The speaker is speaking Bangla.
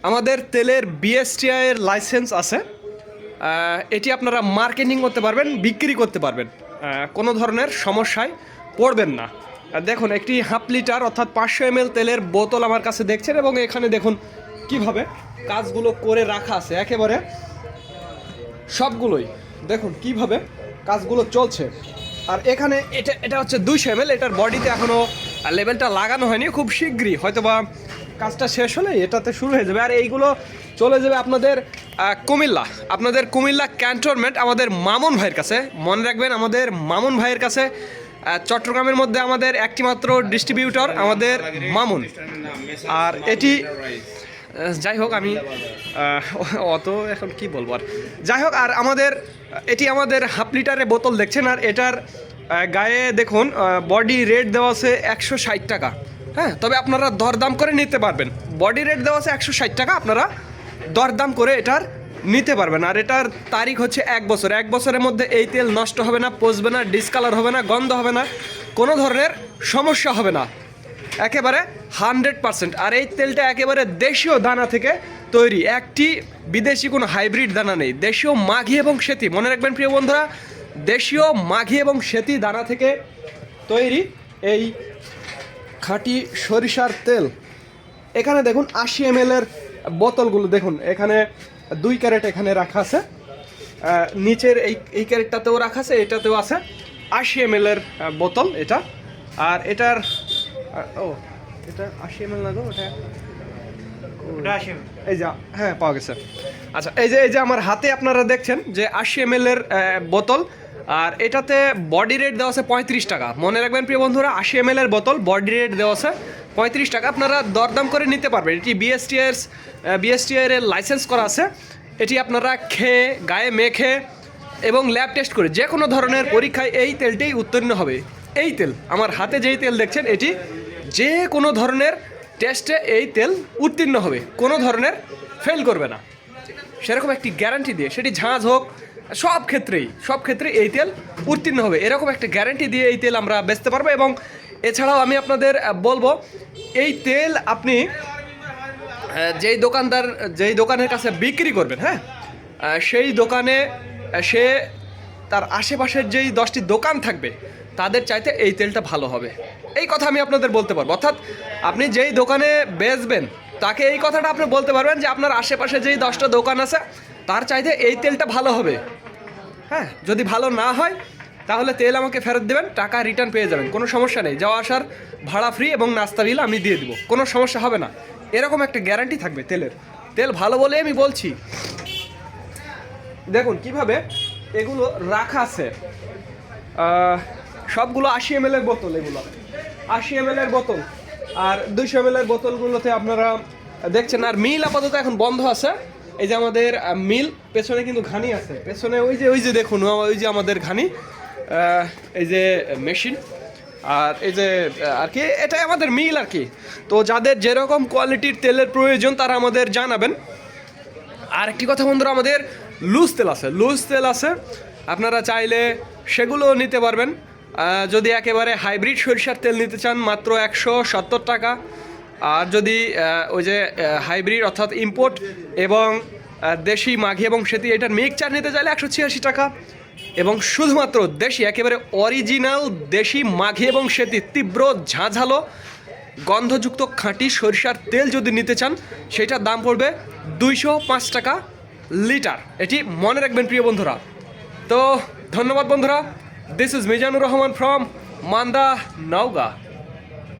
আমাদের তেলের বিএসটিআই এর লাইসেন্স আছে। এটি আপনারা মার্কেটিং করতে পারবেন, বিক্রি করতে পারবেন, কোনো ধরনের সমস্যায় পড়বেন না। দেখুন একটি হাফ লিটার অর্থাৎ 500 ml তেলের বোতল আমার কাছে দেখছেন, এবং এখানে দেখুন কিভাবে কাজগুলো করে রাখা আছে, একেবারে সবগুলোই দেখুন কিভাবে কাজগুলো চলছে। আর এখানে এটা হচ্ছে 200 ml, এটার বডিতে এখনও লেবেলটা লাগানো হয়নি, খুব শীঘ্রই হয়তোবা কাজটা শেষ হলে এটাতে শুরু হয়ে যাবে। আর এইগুলো চলে যাবে আপনাদের কুমিল্লা ক্যান্টনমেন্ট আমাদের মামুন ভাইয়ের কাছে। মনে রাখবেন আমাদের মামুন ভাইয়ের কাছে। চট্টগ্রামের মধ্যে আমাদের একটি মাত্র ডিস্ট্রিবিউটর আমাদের মামুন। আর এটি যাই হোক, আমি অত এখন কি বলবো আর, যাই হোক। আর এটি আমাদের হাফ লিটারের বোতল দেখছেন, আর এটার গায়ে দেখুন বডি রেট দেওয়া আছে 160 টাকা। হ্যাঁ, তবে আপনারা দরদাম করে নিতে পারবেন। বডি রেট দেওয়া আছে 160 টাকা, আপনারা দরদাম করে এটার নিতে পারবেন। আর এটার তারিখ হচ্ছে 1 বছর। 1 বছরের মধ্যে এই তেল নষ্ট হবে না, পচবে না, ডিসকালার হবে না, গন্ধ হবে না, কোনো ধরনের সমস্যা হবে না, একেবারে 100%। আর এই তেলটা একেবারে দেশীয় দানা থেকে তৈরি, একটি বিদেশি কোনো হাইব্রিড দানা নেই। দেশীয় মাঘি এবং সেতি, মনে রাখবেন প্রিয় বন্ধুরা, দেশীয় মাঘি এবং সেতি দানা থেকে তৈরি এই খাঁটি সরিষার তেল। এখানে দেখুন 80 ml এর বোতলগুলো দেখুন, এখানে 2 ক্যারেট এখানে রাখা আছে, নিচের এই ক্যারেটটাতেও রাখা আছে, এটাতেও আছে 80 ml এর বোতল এটা। আর এটার এটা 80 ml না গো, ওটা এই যে, হ্যাঁ পাওয়া গেছে। আচ্ছা, এই যে আমার হাতে আপনারা দেখছেন যে 80 ml এর বোতল, আর এটাতে বডি রেট দেওয়া আছে 35 টাকা। মনে রাখবেন প্রিয় বন্ধুরা, 80 ml এর বোতল, বডি রেট দেওয়া আছে 35 টাকা। আপনারা দরদাম করে নিতে পারবেন। এটি বিএসটিআই এর লাইসেন্স করা আছে। এটি আপনারা খেয়ে, গায়ে মেখে এবং ল্যাব টেস্ট করে যে কোনো ধরনের পরীক্ষায় এই তেলটাই উত্তীর্ণ হবে। এই তেল, আমার হাতে যেই তেল দেখছেন, এটি যে কোনো ধরনের টেস্টে এই তেল উত্তীর্ণ হবে, কোনো ধরনের ফেল করবে না, সেরকম একটি গ্যারান্টি দিয়ে, সেটি ঝাঁঝ হোক, সব ক্ষেত্রেই এই তেল উত্তীর্ণ হবে, এরকম একটা গ্যারান্টি দিয়ে এই তেল আমরা বেচতে পারবো। এবং এছাড়াও আমি আপনাদের বলবো, এই তেল আপনি যেই দোকানের কাছে বিক্রি করবেন, হ্যাঁ, সেই দোকানে সে তার আশেপাশের যেই 10টি দোকান থাকবে তাদের চাইতে এই তেলটা ভালো হবে, এই কথা আমি আপনাদের বলতে পারবো। অর্থাৎ আপনি যেই দোকানে বেচবেন তাকে এই কথাটা আপনি বলতে পারবেন যে আপনার আশেপাশে যেই 10টা দোকান আছে তার চাইতে এই তেলটা ভালো হবে। হ্যাঁ, যদি ভালো না হয় তাহলে তেল আমাকে ফেরত দেবেন, টাকা রিটার্ন পেয়ে যাবেন, কোনো সমস্যা নেই। যাওয়া আসার ভাড়া ফ্রি এবং নাস্তা বিল আমি দিয়ে দিব, কোনো সমস্যা হবে না, এরকম একটা গ্যারান্টি থাকবে তেলের। তেল ভালো বলে আমি বলছি। দেখুন কিভাবে এগুলো রাখা আছে, সবগুলো 80 ml এর বোতল, এগুলো 80 ml এর বোতল। আর 200 ml এর বোতলগুলোতে আপনারা দেখছেন। আর মিল আপাতত এখন বন্ধ আছে। এই যে আমাদের মিল, পেছনে কিন্তু ঘানি আছে, পেছনে ওই যে দেখুন, ওই যে আমাদের ঘানি, এই যে মেশিন, আর এই যে আর কি, এটাই আমাদের মিল আর কি। তো যাদের যেরকম কোয়ালিটির তেলের প্রয়োজন তারা আমাদের জানাবেন। আর একটি কথা বন্ধুরা, আমাদের লুজ তেল আছে, আপনারা চাইলে সেগুলো নিতে পারবেন। যদি একেবারে হাইব্রিড সরিষার তেল নিতে চান মাত্র 170 টাকা। আর যদি ওই যে হাইব্রিড অর্থাৎ ইম্পোর্ট এবং দেশি মাঘি এবং সেতি এটার মিক্সচার নিতে চাইলে 186 টাকা। এবং শুধুমাত্র দেশি, একেবারে অরিজিনাল দেশি মাঘি এবং সেতি তীব্র ঝাঁঝালো গন্ধযুক্ত খাঁটি সরিষার তেল যদি নিতে চান, সেটার দাম পড়বে 205 টাকা লিটার। এটি মনে রাখবেন প্রিয় বন্ধুরা। তো ধন্যবাদ বন্ধুরা, this is Mizanur Rahman from Manda, Naogaon.